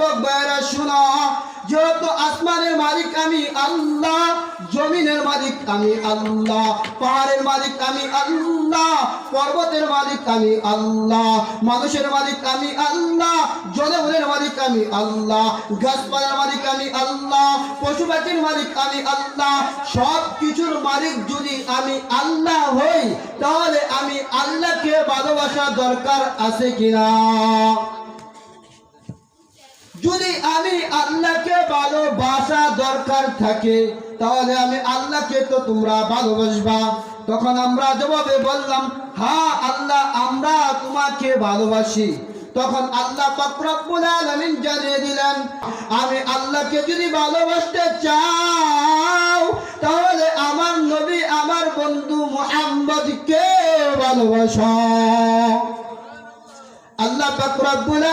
যুবক ভাইরা শোনো, যেহেতু আসমানের মালিক আমি আল্লাহ, জমিনের মালিক আমি আল্লাহ, পাহাড়ের মালিক আমি আল্লাহ, পর্বতের মালিক আমি আল্লাহ, মানুষের মালিক আমি আল্লাহ, জনগণের মালিক আমি আল্লাহ, গাছপালার মালিক আমি আল্লাহ, পশু পাখির মালিক আমি আল্লাহ। সব কিছুর মালিক যদি আমি আল্লাহ হই, তাহলে আমি আল্লাহকে ভালোবাসা দরকার আছে কিনা? যদি আমি আল্লাহকে ভালোবাসা দরকার থাকে, তাহলে আমি আল্লাহকে তো তোমরা ভালোবাসবা। তখন আমরা জবাবে বললাম, হ্যাঁ আল্লাহ, আমরা তোমাকে ভালোবাসি। তখন আল্লাহ পাক রব্বুল আলামিন জানিয়ে দিলেন, আমি আল্লাহকে যদি ভালোবাসতে চাও, তাহলে আমার নবী, আমার বন্ধু মুহাম্মদকে ভালোবাসো। আল্লাহ পাক রব্বুল